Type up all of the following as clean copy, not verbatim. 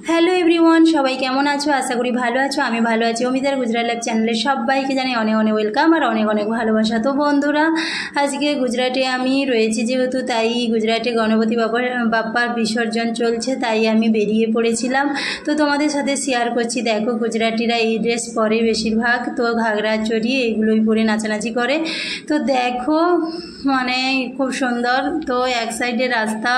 Hello everyone, সবাই কেমন আছো? আশা করি ভালো আছো। আমি ভালো আছি। অমিতার গুজরাট লাইফ চ্যানেলের সবাইকে জানাই অনেক অনেক ওয়েলকাম আর অনেক অনেক ভালোবাসা। তো বন্ধুরা, আজকে গুজরাটে আমি রয়েছি যেহেতু, তাই গুজরাটে গণপতি বাপ্পার বিসর্জন চলছে, তাই আমি বেরিয়ে পড়েছিলাম। তো তোমাদের সাথে শেয়ার করছি। দেখো, গুজরাটিরা এই ড্রেস পরে বেশিরভাগ, তো ঘাগরা চড়ি এগুলোই পরে নাচানাচি করে। তো দেখো, মানে খুব সুন্দর। তো এক সাইডে রাস্তা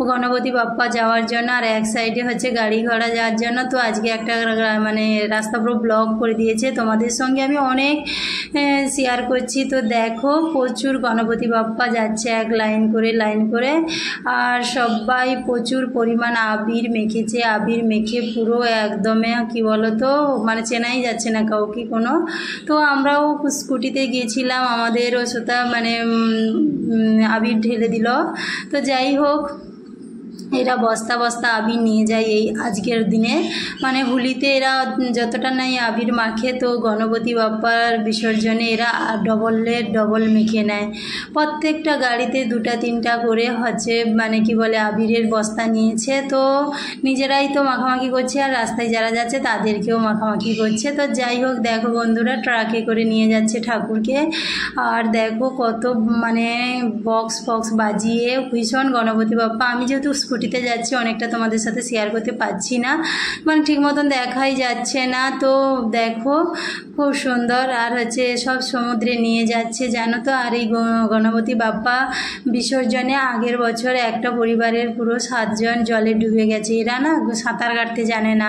গণপতি বাপ্পা যাওয়ার জন্য আর এক সাইডে হচ্ছে গাড়ি ঘোড়া যাওয়ার জন্য। তো আজকে একটা মানে রাস্তা পুরো ব্লক করে দিয়েছে, তোমাদের সঙ্গে আমি অনেক শেয়ার করছি। তো দেখো, প্রচুর গণপতি বাপ্পা যাচ্ছে এক লাইন করে, আর সবাই প্রচুর পরিমাণ আবির মেখেছে। আবির মেখে পুরো একদমে কি বলো তো, মানে চেনাই যাচ্ছে না কাউকে কোনো। তো আমরাও স্কুটিতে গিয়েছিলাম, আমাদেরও সেটা মানে আবির ঢেলে দিল। তো যাই হোক, এরা বস্তা বস্তা আবির নিয়ে যায় এই আজকের দিনে, মানে হোলিতে এরা যতটা নাই আবির মাখে, তো গণপতি বাপ্পার বিসর্জনে এরা ডবল মেখে নেয়। প্রত্যেকটা গাড়িতে 2-3টা করে হচ্ছে মানে কি বলে আবিরের বস্তা নিয়েছে। তো নিজেরাই তো মাখামাখি করছে আর রাস্তায় যারা যাচ্ছে তাদেরকেও মাখামাখি করছে। তো যাই হোক, দেখো বন্ধুরা, ট্রাকে করে নিয়ে যাচ্ছে ঠাকুরকে। আর দেখো কত মানে বক্স বাজিয়ে ভীষণ গণপতি বাপ্পা। আমি যেহেতু স্কুটিতে যাচ্ছি, অনেকটা তোমাদের সাথে শেয়ার করতে পারছি না, মানে ঠিক মতন দেখাই যাচ্ছে না। তো দেখো খুব সুন্দর। আর হচ্ছে সব সমুদ্রে নিয়ে যাচ্ছে, জানো তো। আর এই গণপতি বাপ্পা বিসর্জনে আগের বছর একটা পরিবারের পুরো 7 জন জলে ডুবে গেছে। এরা না সাঁতার কাটতে জানে না,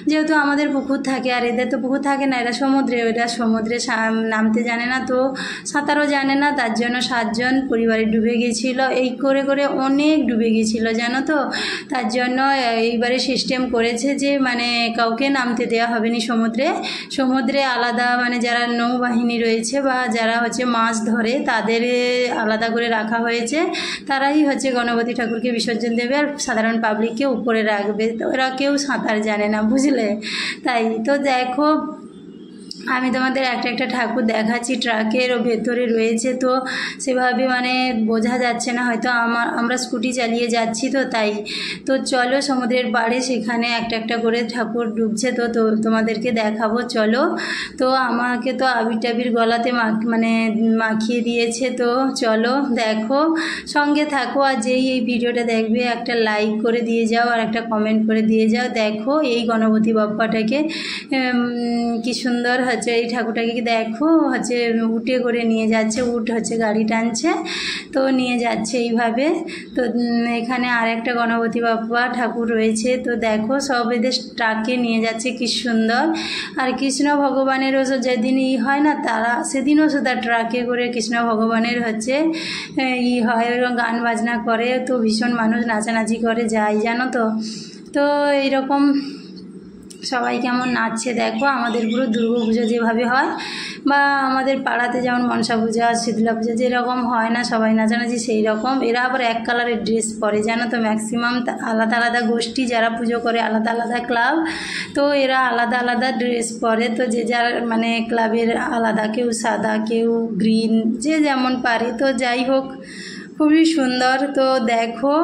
যেহেতু আমাদের পুকুর থাকে আর এদের তো পুকুর থাকে না, এরা সমুদ্রে নামতে জানে না, তো সাঁতারও জানে না। তার জন্য 7 জন পরিবারে ডুবে গিয়েছিল। এই করে অনেক ডুবে গিয়েছিল, জানো তো। তার জন্য এইবারে সিস্টেম করেছে যে মানে কাউকে নামতে দেওয়া হবে না সমুদ্রে আলাদা, মানে যারা নৌবাহিনী রয়েছে বা যারা হচ্ছে মাছ ধরে তাদের আলাদা করে রাখা হয়েছে। তারাই হচ্ছে গণপতি ঠাকুরকে বিসর্জন দেবে আর সাধারণ পাবলিককে উপরে রাখবে। তো ওরা কেউ সাঁতার জানে না, বুঝলে। তাই তো দেখো, আমি তোমাদের একটা ঠাকুর দেখাচ্ছি, ট্রাকের ভেতরে রয়েছে। তো সেভাবে মানে বোঝা যাচ্ছে না, হয়তো আমরা স্কুটি চালিয়ে যাচ্ছি তো তাই। তো চলো সমুদ্রের পাড়ে, সেখানে একটা করে ঠাকুর ডুবছে। তো তোমাদেরকে দেখাবো, চলো। তো আমাকে তো আবির টাবির গলাতে মানে মাখিয়ে দিয়েছে। তো চলো দেখো, সঙ্গে থাকো। আর যেই এই ভিডিওটা দেখবে একটা লাইক করে দিয়ে যাও আর একটা কমেন্ট করে দিয়ে যাও। দেখো এই গণপতি বাপ্পাটাকে কি সুন্দর হচ্ছে, এই ঠাকুরটাকে দেখো হচ্ছে উটে করে নিয়ে যাচ্ছে। উট হচ্ছে গাড়ি টানছে, তো নিয়ে যাচ্ছে এইভাবে। তো এখানে আর একটা গণপতি বাপ্পা ঠাকুর রয়েছে। তো দেখো সব এদের ট্রাকে নিয়ে যাচ্ছে, কি সুন্দর। আর কৃষ্ণ ভগবানেরও যেদিন হয় না, তারা সেদিনও শুধু ট্রাকে করে কৃষ্ণ ভগবানের হচ্ছে হয়, গান বাজনা করে। তো ভীষণ মানুষ নাচানাচি করে যায়, জানো তো। তো এইরকম সবাই কেমন নাচছে দেখো। আমাদের পুরো দুর্গাপুজো যেভাবে হয়, বা আমাদের পাড়াতে যেমন মনসা পূজা, শীতলা পূজা যেরকম হয় না সবাই নাচানাচি, সেই রকম। এরা আবার এক কালারের ড্রেস পরে, জানো তো। ম্যাক্সিমাম আলাদা গোষ্ঠী যারা পুজো করে, আলাদা ক্লাব, তো এরা আলাদা ড্রেস পরে। তো যে যার মানে ক্লাবের আলাদা, কেউ সাদা, কেউ গ্রিন, যে যেমন পারে। তো যাই হোক, খুবই সুন্দর। তো দেখো,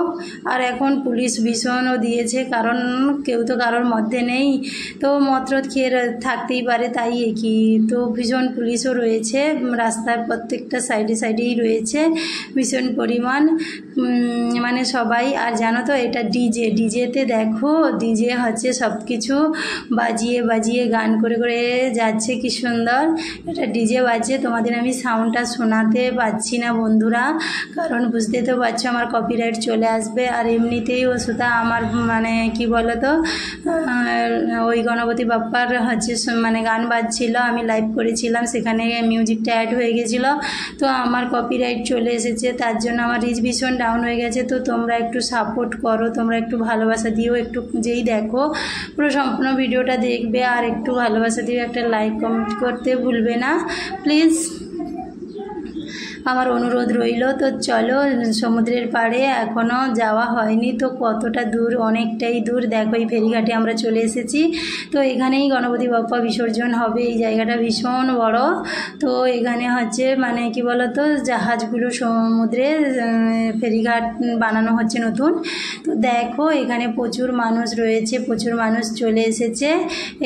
আর এখন পুলিশ ভীষণও দিয়েছে, কারণ কেউ তো কারোর মধ্যে নেই, তো মদ খেয়ে থাকতেই পারে, তাই কি। তো ভীষণ পুলিশও রয়েছে, রাস্তার প্রত্যেকটা সাইডেই রয়েছে ভীষণ পরিমাণ, মানে সবাই। আর জানো তো, এটা ডিজেতে দেখো, ডিজে হচ্ছে সব কিছু বাজিয়ে গান করে যাচ্ছে, কি সুন্দর। এটা ডিজে বাজছে, তোমাদের আমি সাউন্ডটা শোনাতে পারছি না বন্ধুরা, কারণ বুঝতে তো পারছো আমার কপিরাইট চলে আসবে। আর এমনিতেই ও সুতা আমার মানে কি বলো তো, ওই গণপতি বাপ্পার হচ্ছে মানে গান বাজছিল, আমি লাইভ করেছিলাম, সেখানে মিউজিকটা অ্যাড হয়ে গেছিলো। তো আমার কপিরাইট চলে এসেছে, তার জন্য আমার রিচ ভীষণ ডাউন হয়ে গেছে। তো তোমরা একটু সাপোর্ট করো, তোমরা একটু ভালোবাসা দিও। একটু যেই দেখো পুরো সম্পূর্ণ ভিডিওটা দেখবে, আর একটু ভালোবাসা দিও, একটা লাইক কমেন্ট করতে ভুলবে না প্লিজ। আমার অনুরোধ রইল। তো চলো, সমুদ্রের পাড়ে এখনও যাওয়া হয়নি, তো কতটা দূর, অনেকটাই দূর। দেখো এই ফেরিঘাটে আমরা চলে এসেছি। তো এখানেই গণপতি বাপ্পা বিসর্জন হবে। এই জায়গাটা ভীষণ বড়। তো এখানে হচ্ছে মানে কি বলতো, জাহাজগুলো সমুদ্রে ফেরিঘাট বানানো হচ্ছে নতুন। তো দেখো এখানে প্রচুর মানুষ রয়েছে, প্রচুর মানুষ চলে এসেছে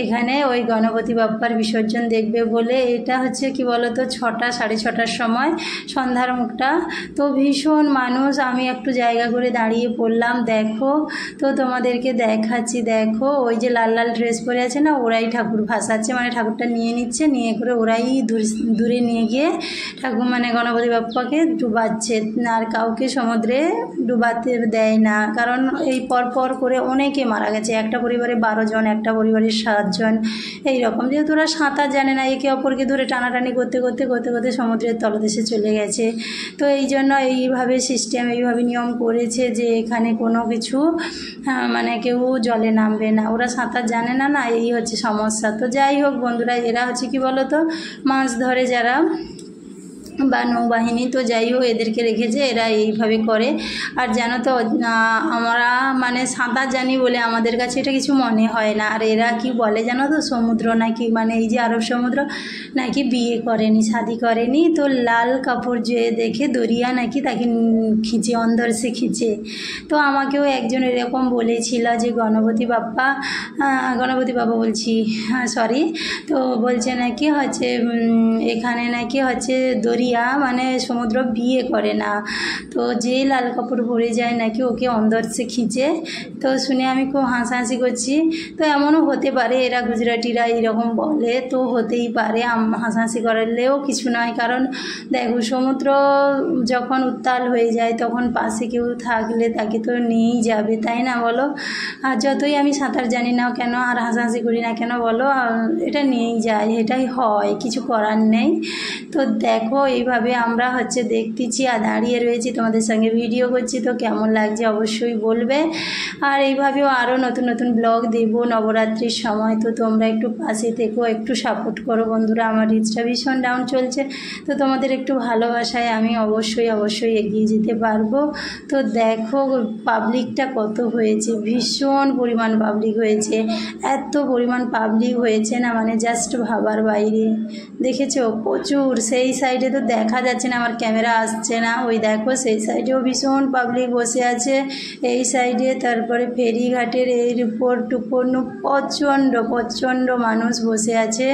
এখানে ওই গণপতি বাপ্পার বিসর্জন দেখবে বলে। এটা হচ্ছে কি বলতো 6টা 6:30টার সময়, সন্ধ্যার মুখটা। তো ভীষণ মানুষ, আমি একটু জায়গা করে দাঁড়িয়ে পড়লাম। দেখো তো তোমাদেরকে দেখাচ্ছি। দেখো ওই যে লাল লাল ড্রেস পরে আছে না, ওরাই ঠাকুর ভাসাচ্ছে, মানে ঠাকুরটা নিয়ে নিচ্ছে, নিয়ে করে ওরাই দূরে নিয়ে গিয়ে ঠাকুর মানে গণপতি বাপ্পাকে ডুবাচ্ছে। আর কাউকে সমুদ্রে ডুবাতে দেয় না, কারণ এই পরপর করে অনেকে মারা গেছে। একটা পরিবারে 12 জন, একটা পরিবারে 7 জন, এইরকম। যেহেতু ওরা সাঁতার জানে না, একে অপরকে ধরে টানাটানি করতে করতে করতে করতে সমুদ্রের তলদেশে চলে গেছে। তো এই জন্য এইভাবে সিস্টেম, এইভাবে নিয়ম করেছে যে এখানে কোনো কিছু মানে কেউ জলে নামবে না, ওরা সাঁতার জানে না, না এই হচ্ছে সমস্যা। তো যাই হোক বন্ধুরা, এরা হচ্ছে কি বলো তো মাছ ধরে যারা বা নৌবাহিনী, তো যাই হোক এদেরকে রেখেছে, এরা এইভাবে করে। আর জানো তো আমরা মানে সাঁতার জানি বলে আমাদের কাছে এটা কিছু মনে হয় না। আর এরা কি বলে জানো তো, সমুদ্র নাকি মানে এই যে আরব সমুদ্র নাকি বিয়ে করেনি, শাদি করেনি। তো লাল কাপড় যে দেখে দরিয়া নাকি তাকে খিঁচে, অন্দর সে খিঁচে। তো আমাকেও একজন এরকম বলেছিল যে গণপতি বাপ্পা বলছি, সরি, তো বলছে নাকি হচ্ছে এখানে নাকি হচ্ছে দরিয়া মানে সমুদ্র বিয়ে করে না। তো যে লাল কাপড় পরে যায় নাকি ওকে অন্দর সে খিঁচে। তো শুনে আমি খুব হাসাহাসি করছি। তো এমনও হতে পারে, এরা গুজরাটিরা এরকম বলে, তো হতেই পারে, হাসাহাসি করলেও কিছু নয়। কারণ দেখো সমুদ্র যখন উত্তাল হয়ে যায় তখন পাশে কেউ থাকলে তাকে তো নিয়েই যাবে, তাই না বলো। আর যতই আমি সাঁতার জানি না কেন আর হাসাহাসি করি না কেন বলো, এটা নিয়েই যায়, এটাই হয়, কিছু করার নেই। তো দেখো এইভাবে আমরা হচ্ছে দেখতেছি আর দাঁড়িয়ে রয়েছি, তোমাদের সঙ্গে ভিডিও করছি। তো কেমন লাগছে অবশ্যই বলবে। আর এইভাবেও আরও নতুন নতুন ব্লগ দেবো নবরাত্রির সময়। তো তোমরা একটু পাশে থেকো, একটু সাপোর্ট করো বন্ধুরা। আমার রিচটা ভীষণ ডাউন চলছে, তো তোমাদের একটু ভালোবাসায় আমি অবশ্যই এগিয়ে যেতে পারবো। তো দেখো পাবলিকটা কত হয়েছে, ভীষণ পরিমাণ পাবলিক হয়েছে। এত পরিমাণ পাবলিক হয়েছে না, মানে জাস্ট ভাবার বাইরে। দেখেছো প্রচুর, সেই সাইডে তো দেখা যাচ্ছে না, আমার ক্যামেরা আসছে না। ওই দেখো সেই সাইডেও ভীষণ পাবলিক বসে আছে, এই সাইডে। তারপরে ফেরিঘাটের এর উপর প্রচণ্ড মানুষ বসে আছে।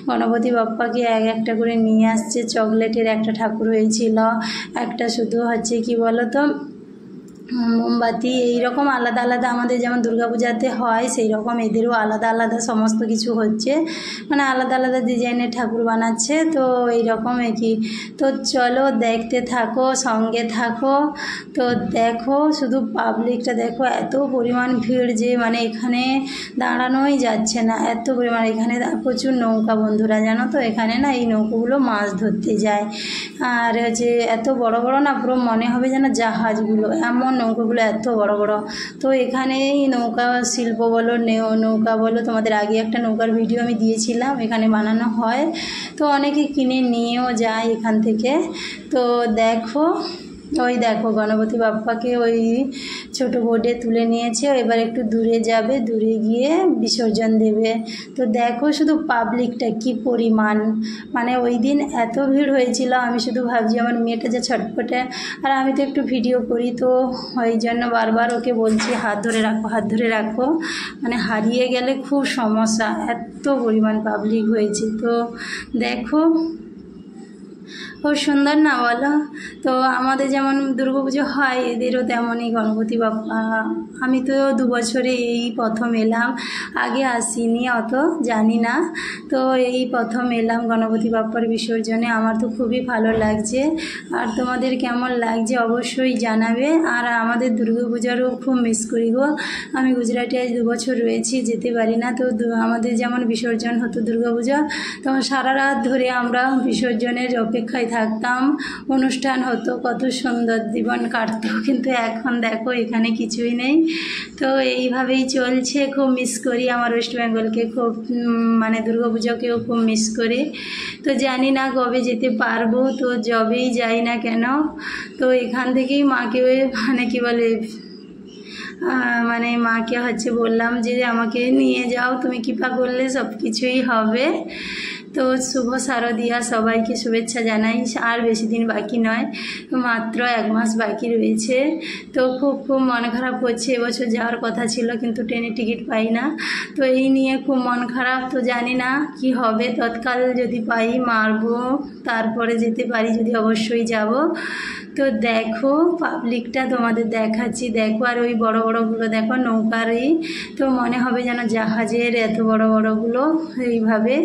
গণপতি বাপ্পাকে একটা করে নিয়ে আসছে। চকলেটের একটা ঠাকুর হয়েছিল, একটা শুধু হচ্ছে কি বলো তো মোমবাতি, এইরকম আলাদা আলাদা আমাদের যেমন দুর্গাপূজাতে হয় সেই রকম এদেরও আলাদা আলাদা সমস্ত কিছু হচ্ছে, মানে আলাদা আলাদা ডিজাইনের ঠাকুর বানাচ্ছে। তো এইরকম কি। তো চলো দেখতে থাকো, সঙ্গে থাকো। তো দেখো শুধু পাবলিকটা দেখো, এত পরিমাণ ভিড় যে মানে এখানে দাঁড়ানোই যাচ্ছে না, এত পরিমাণ। এখানে প্রচুর নৌকা বন্ধুরা, জানো তো এখানে না এই নৌকাগুলো মাছ ধরতে যায়। আর যে এত বড় বড় না, পুরো মনে হবে যেন জাহাজগুলো, এমন নৌকাগুলো এত বড় বড়। তো এখানেই নৌকা শিল্প বলো, নৌকা বলো, তোমাদের আগে একটা নৌকার ভিডিও আমি দিয়েছিলাম, এখানে বানানো হয়। তো অনেকে কিনে নিয়েও যায় এখান থেকে। তো দেখো ওই দেখো গণপতি বাপ্পাকে ওই ছোট বোটে তুলে নিয়েছে, এবার একটু দূরে যাবে, দূরে গিয়ে বিসর্জন দেবে। তো দেখো শুধু পাবলিকটা কি পরিমাণ, মানে ওই দিন এত ভিড় হয়েছিল, আমি শুধু ভাবছি আমার মেয়েটা যে ছটপটে। আর আমি তো একটু ভিডিও করি, তো ওই জন্য বারবার ওকে বলছি হাত ধরে রাখো, হাত ধরে রাখো, মানে হারিয়ে গেলে খুব সমস্যা, এত পরিমাণ পাবলিক হয়েছে। তো দেখো খুব সুন্দর না বলো। তো আমাদের যেমন দুর্গাপুজো হয় এদেরও তেমনই গণপতি বাপ্পা। আমি তো 2 বছরে এই প্রথম এলাম, আগে আসিনি, অত জানি না। তো এই প্রথম এলাম গণপতি বাপ্পার বিসর্জনে, আমার তো খুবই ভালো লাগছে। আর তোমাদের কেমন লাগছে অবশ্যই জানাবে। আর আমাদের দুর্গাপূজারও খুব মিস করি গো, আমি গুজরাটে আজ 2 বছর রয়েছি, যেতে পারি না। তো আমাদের যেমন বিসর্জন হতো দুর্গাপূজা, তখন সারা রাত ধরে আমরা বিসর্জনের অপেক্ষায় থাকতাম, অনুষ্ঠান হতো, কত সুন্দর জীবন কাটতো। কিন্তু এখন দেখো এখানে কিছুই নেই। তো এইভাবেই চলছে। খুব মিস করি আমার ওয়েস্ট বেঙ্গলকে, খুব মানে দুর্গাপুজোকেও খুব মিস করি। তো জানি না কবে যেতে পারবো। তো যবেই যাই না কেন, তো এখান থেকেই মাকে মানে কি বলে মানে মাকে হচ্ছে বললাম যে আমাকে নিয়ে যাও, তুমি কৃপা করলে সব কিছুই হবে। তো শুভ শারদিয়া, সবাইকে শুভেচ্ছা জানাই। আর বেশি দিন বাকি নয়, মাত্র 1 মাস বাকি রয়েছে। তো খুব খুব মন খারাপ করছে। এবছর যাওয়ার কথা ছিল কিন্তু ট্রেনের টিকিট পাই না। তো এই নিয়ে খুব মন খারাপ। তো জানি না কি হবে, তৎকাল যদি পাই মারবো, তারপরে যেতে পারি যদি অবশ্যই যাব। তো দেখো পাবলিকটা তোমাদের দেখাচ্ছি, দেখো। আর ওই বড় বড়গুলো দেখো নৌকারই, তো মনে হবে যেন জাহাজের এত বড় বড়গুলো এইভাবে।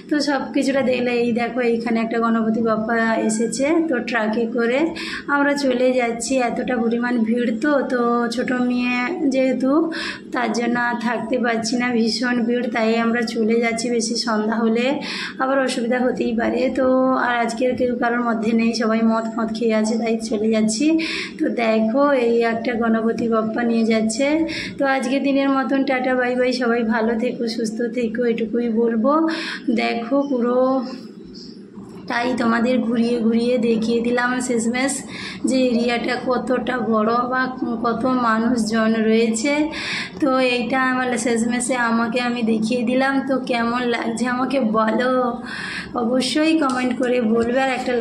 তো সব কিছুটা দেখলে এই দেখো এইখানে একটা গণপতি বাপ্পা এসেছে, তো ট্রাকে করে আমরা চলে যাচ্ছি। এতটা পরিমাণ ভিড়, তো ছোটো মেয়ে যেহেতু, তার জন্য থাকতে পারছি না, ভীষণ ভিড়, তাই আমরা চলে যাচ্ছি। বেশি সন্ধ্যা হলে আবার অসুবিধা হতেই পারে। তো আর আজকের কেউ কারোর মধ্যে নেই, সবাই মদ খেয়ে আছে, তাই চলে যাচ্ছি। তো দেখো এই একটা গণপতি বাপ্পা নিয়ে যাচ্ছে। তো আজকে দিনের মতন টাটা বাই বাই, সবাই ভালো থেকো, সুস্থ থেকো, এটুকুই বলবো। দেখো পুরো তাই তোমাদের ঘুরিয়ে ঘুরিয়ে দেখিয়ে দিলাম শেষমেশ যে এরিয়াটা কতটা বড় বা কত মানুষজন রয়েছে। তো এইটা আমার শেষমেশে আমাকে আমি দেখিয়ে দিলাম। তো কেমন লাগছে আমাকে বলো, অবশ্যই কমেন্ট করে বলবে। আর একটা